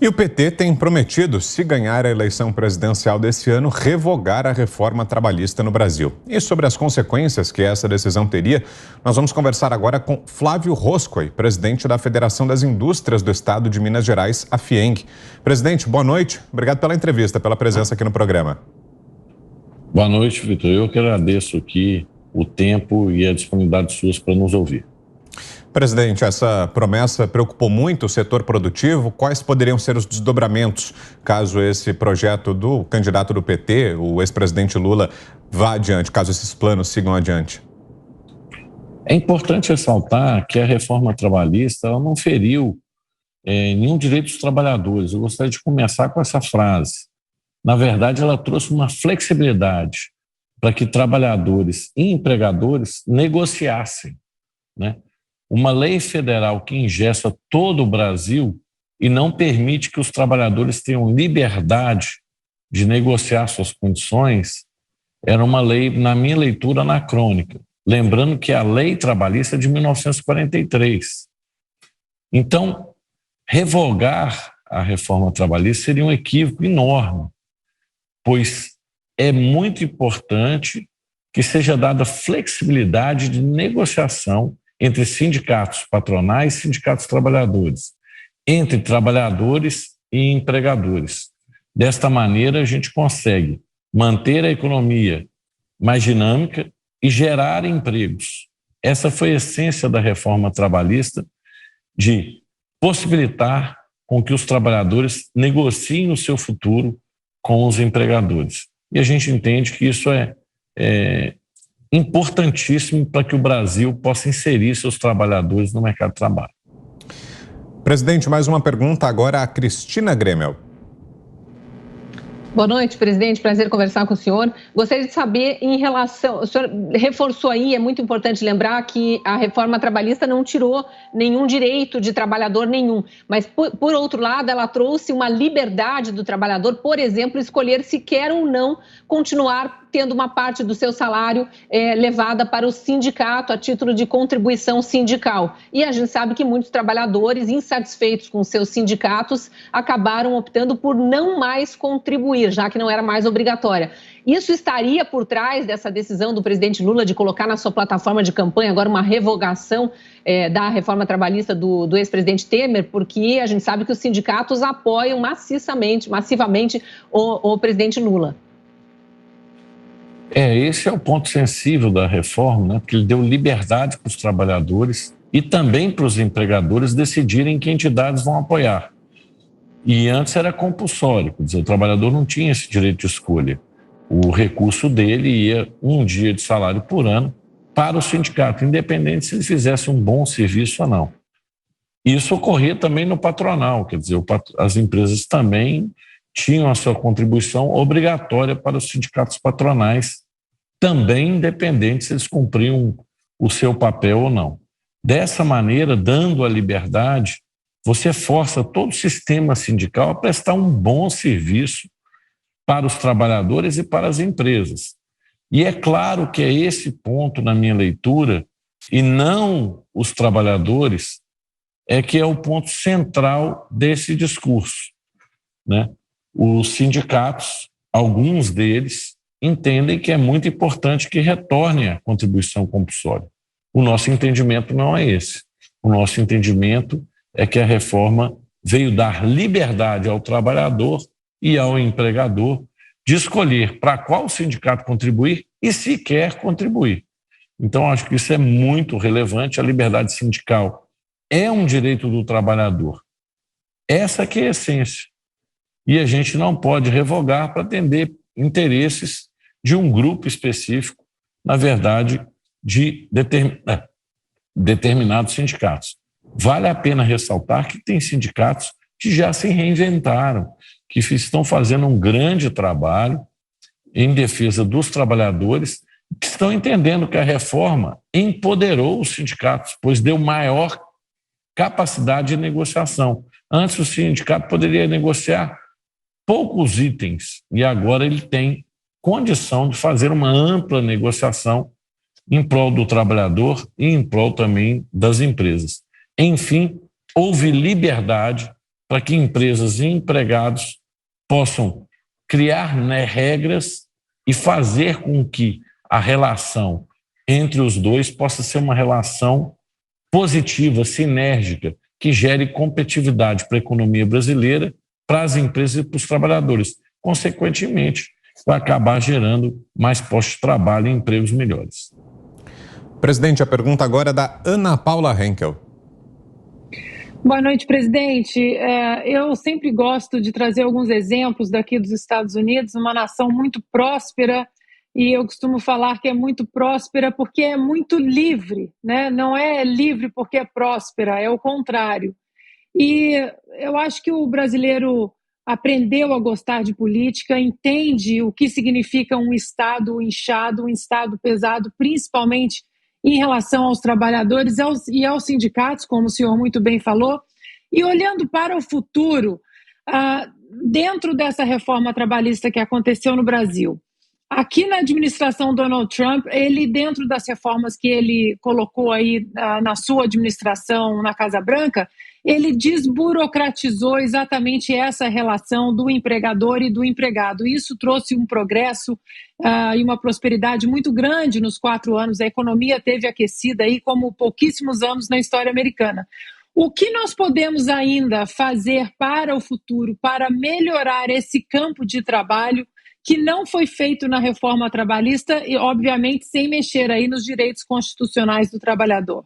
E o PT tem prometido, se ganhar a eleição presidencial desse ano, revogar a reforma trabalhista no Brasil. E sobre as consequências que essa decisão teria, nós vamos conversar agora com Flávio Roscoe, presidente da Federação das Indústrias do Estado de Minas Gerais, a FIENG. Presidente, boa noite. Obrigado pela entrevista, pela presença aqui no programa. Boa noite, Vitor. Eu que agradeço aqui o tempo e a disponibilidade suas para nos ouvir. Presidente, essa promessa preocupou muito o setor produtivo. Quais poderiam ser os desdobramentos caso esse projeto do candidato do PT, o ex-presidente Lula, vá adiante, caso esses planos sigam adiante? É importante ressaltar que a reforma trabalhista ela não feriu nenhum direito dos trabalhadores. Eu gostaria de começar com essa frase. Na verdade, ela trouxe uma flexibilidade para que trabalhadores e empregadores negociassem, né? Uma lei federal que engessa todo o Brasil e não permite que os trabalhadores tenham liberdade de negociar suas condições, era uma lei, na minha leitura, anacrônica. Lembrando que a lei trabalhista é de 1943. Então, revogar a reforma trabalhista seria um equívoco enorme, pois é muito importante que seja dada flexibilidade de negociação entre sindicatos patronais e sindicatos trabalhadores, entre trabalhadores e empregadores. Desta maneira, a gente consegue manter a economia mais dinâmica e gerar empregos. Essa foi a essência da reforma trabalhista, de possibilitar com que os trabalhadores negociem o seu futuro com os empregadores. E a gente entende que isso é importantíssimo para que o Brasil possa inserir seus trabalhadores no mercado de trabalho. Presidente, mais uma pergunta agora a Cristina Gremel. Boa noite, presidente. Prazer conversar com o senhor. Gostaria de saber em relação... O senhor reforçou aí, é muito importante lembrar que a reforma trabalhista não tirou nenhum direito de trabalhador nenhum, mas, por outro lado, ela trouxe uma liberdade do trabalhador, por exemplo, escolher se quer ou não continuar tendo uma parte do seu salário levada para o sindicato a título de contribuição sindical. E a gente sabe que muitos trabalhadores insatisfeitos com seus sindicatos acabaram optando por não mais contribuir, já que não era mais obrigatória. Isso estaria por trás dessa decisão do presidente Lula de colocar na sua plataforma de campanha agora uma revogação da reforma trabalhista do ex-presidente Temer, porque a gente sabe que os sindicatos apoiam massivamente o presidente Lula. Esse é o ponto sensível da reforma, né? Porque ele deu liberdade para os trabalhadores e também para os empregadores decidirem que entidades vão apoiar. E antes era compulsório, quer dizer, o trabalhador não tinha esse direito de escolha. O recurso dele ia um dia de salário por ano para o sindicato, independente se ele fizesse um bom serviço ou não. Isso ocorria também no patronal, quer dizer, as empresas também tinham a sua contribuição obrigatória para os sindicatos patronais, também independente se eles cumpriam o seu papel ou não. Dessa maneira, dando a liberdade, você força todo o sistema sindical a prestar um bom serviço para os trabalhadores e para as empresas. E é claro que é esse ponto, na minha leitura, e não os trabalhadores, que é o ponto central desse discurso, né? Os sindicatos, alguns deles, entendem que é muito importante que retorne a contribuição compulsória. O nosso entendimento não é esse. O nosso entendimento é que a reforma veio dar liberdade ao trabalhador e ao empregador de escolher para qual sindicato contribuir e se quer contribuir. Então, acho que isso é muito relevante. A liberdade sindical é um direito do trabalhador. Essa que é a essência. E a gente não pode revogar para atender interesses de um grupo específico, na verdade, de determinados sindicatos. Vale a pena ressaltar que tem sindicatos que já se reinventaram, que estão fazendo um grande trabalho em defesa dos trabalhadores, que estão entendendo que a reforma empoderou os sindicatos, pois deu maior capacidade de negociação. Antes o sindicato poderia negociar poucos itens e agora ele tem condição de fazer uma ampla negociação em prol do trabalhador e em prol também das empresas. Enfim, houve liberdade para que empresas e empregados possam criar, né, regras e fazer com que a relação entre os dois possa ser uma relação positiva, sinérgica, que gere competitividade para a economia brasileira, para as empresas e para os trabalhadores. Consequentemente, vai acabar gerando mais postos de trabalho e empregos melhores. Presidente, a pergunta agora é da Ana Paula Henkel. Boa noite, presidente. Eu sempre gosto de trazer alguns exemplos daqui dos Estados Unidos, uma nação muito próspera, e eu costumo falar que é muito próspera porque é muito livre, né? Não é livre porque é próspera, é o contrário. E eu acho que o brasileiro aprendeu a gostar de política, entende o que significa um Estado inchado, um Estado pesado, principalmente em relação aos trabalhadores e aos sindicatos, como o senhor muito bem falou. E olhando para o futuro, dentro dessa reforma trabalhista que aconteceu no Brasil, aqui na administração Donald Trump, ele, dentro das reformas que ele colocou aí na sua administração na Casa Branca, ele desburocratizou exatamente essa relação do empregador e do empregado. Isso trouxe um progresso e uma prosperidade muito grande nos 4 anos. A economia teve aquecida aí como pouquíssimos anos na história americana. O que nós podemos ainda fazer para o futuro, para melhorar esse campo de trabalho que não foi feito na reforma trabalhista e, obviamente, sem mexer aí nos direitos constitucionais do trabalhador?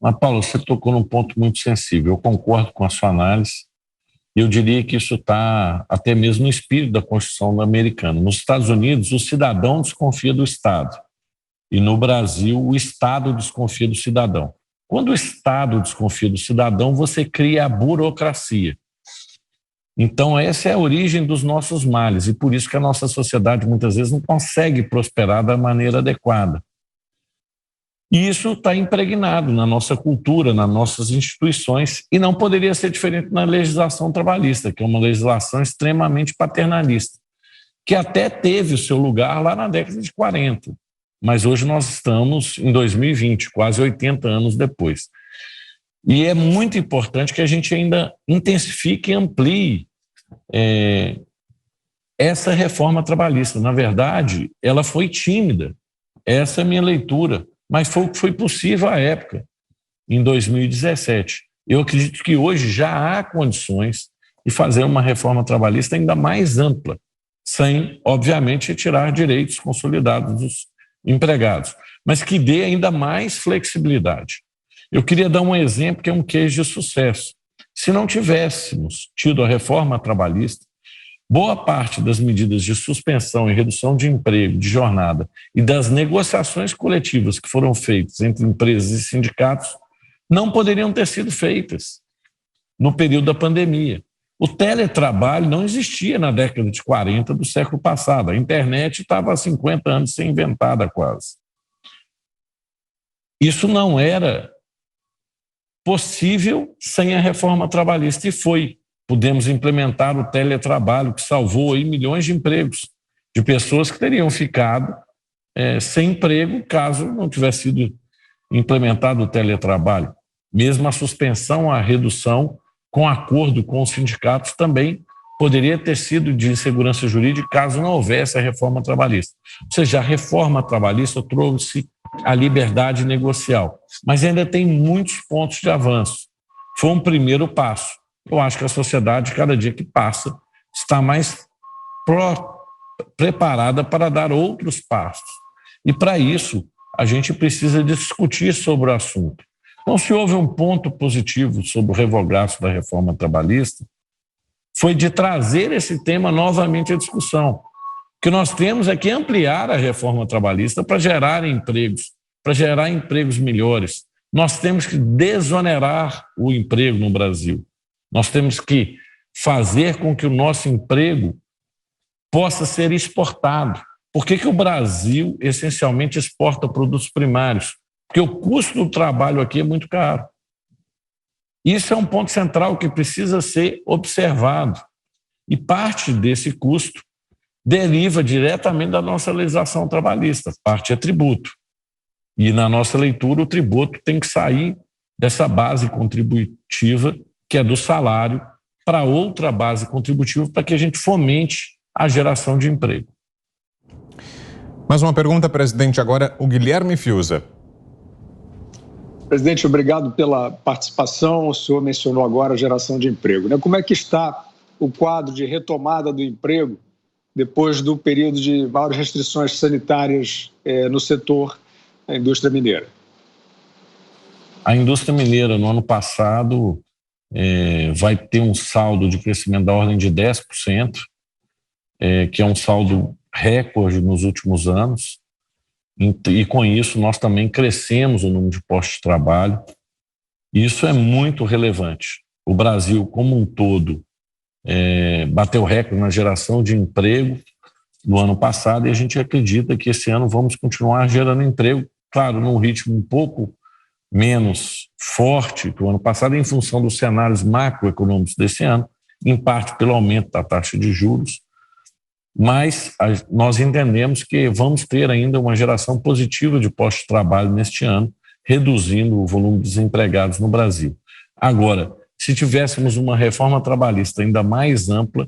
Mas, Paulo, você tocou num ponto muito sensível. Eu concordo com a sua análise. Eu diria que isso está até mesmo no espírito da Constituição americana. Nos Estados Unidos, o cidadão desconfia do Estado. E no Brasil, o Estado desconfia do cidadão. Quando o Estado desconfia do cidadão, você cria a burocracia. Então, essa é a origem dos nossos males. E por isso que a nossa sociedade, muitas vezes, não consegue prosperar da maneira adequada. E isso está impregnado na nossa cultura, nas nossas instituições, e não poderia ser diferente na legislação trabalhista, que é uma legislação extremamente paternalista, que até teve o seu lugar lá na década de 40, mas hoje nós estamos em 2020, quase 80 anos depois. E é muito importante que a gente ainda intensifique e amplie essa reforma trabalhista. Na verdade, ela foi tímida, essa é a minha leitura, mas foi o que foi possível à época, em 2017. Eu acredito que hoje já há condições de fazer uma reforma trabalhista ainda mais ampla, sem, obviamente, retirar direitos consolidados dos empregados, mas que dê ainda mais flexibilidade. Eu queria dar um exemplo que é um case de sucesso. Se não tivéssemos tido a reforma trabalhista, boa parte das medidas de suspensão e redução de emprego, de jornada e das negociações coletivas que foram feitas entre empresas e sindicatos não poderiam ter sido feitas no período da pandemia. O teletrabalho não existia na década de 40 do século passado. A internet estava há 50 anos sem inventada quase. Isso não era possível sem a reforma trabalhista e foi. Pudemos implementar o teletrabalho, que salvou aí milhões de empregos, de pessoas que teriam ficado sem emprego caso não tivesse sido implementado o teletrabalho. Mesmo a suspensão, a redução, com acordo com os sindicatos, também poderia ter sido de insegurança jurídica caso não houvesse a reforma trabalhista. Ou seja, a reforma trabalhista trouxe a liberdade negocial, mas ainda tem muitos pontos de avanço. Foi um primeiro passo. Eu acho que a sociedade, cada dia que passa, está mais preparada para dar outros passos. E, para isso, a gente precisa discutir sobre o assunto. Então, se houve um ponto positivo sobre o revogaço da reforma trabalhista, foi de trazer esse tema novamente à discussão. O que nós temos é que ampliar a reforma trabalhista para gerar empregos melhores. Nós temos que desonerar o emprego no Brasil. Nós temos que fazer com que o nosso emprego possa ser exportado. Por que o Brasil essencialmente exporta produtos primários? Porque o custo do trabalho aqui é muito caro. Isso é um ponto central que precisa ser observado. E parte desse custo deriva diretamente da nossa legislação trabalhista. Parte é tributo. E na nossa leitura, o tributo tem que sair dessa base contributiva que é do salário, para outra base contributiva para que a gente fomente a geração de emprego. Mais uma pergunta, presidente, agora o Guilherme Fiuza. Presidente, obrigado pela participação. O senhor mencionou agora a geração de emprego, né? Como é que está o quadro de retomada do emprego depois do período de maiores restrições sanitárias no setor da indústria mineira? A indústria mineira, no ano passado, vai ter um saldo de crescimento da ordem de 10%, que é um saldo recorde nos últimos anos. E com isso nós também crescemos o número de postos de trabalho. Isso é muito relevante. O Brasil, como um todo, bateu recorde na geração de emprego no ano passado e a gente acredita que esse ano vamos continuar gerando emprego, claro, num ritmo um pouco menos forte que o ano passado, em função dos cenários macroeconômicos desse ano, em parte pelo aumento da taxa de juros, mas nós entendemos que vamos ter ainda uma geração positiva de postos de trabalho neste ano, reduzindo o volume de desempregados no Brasil. Agora, se tivéssemos uma reforma trabalhista ainda mais ampla,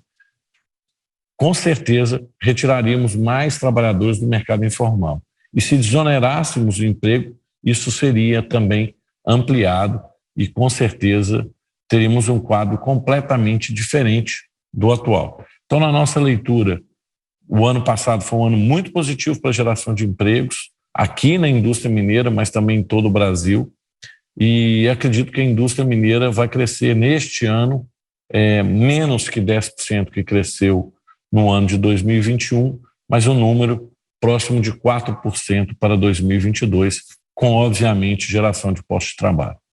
com certeza retiraríamos mais trabalhadores do mercado informal. E se desonerássemos o emprego, isso seria também ampliado e, com certeza, teríamos um quadro completamente diferente do atual. Então, na nossa leitura, o ano passado foi um ano muito positivo para a geração de empregos, aqui na indústria mineira, mas também em todo o Brasil. E acredito que a indústria mineira vai crescer neste ano menos que 10% que cresceu no ano de 2021, mas um número próximo de 4% para 2022, com, obviamente, geração de postos de trabalho.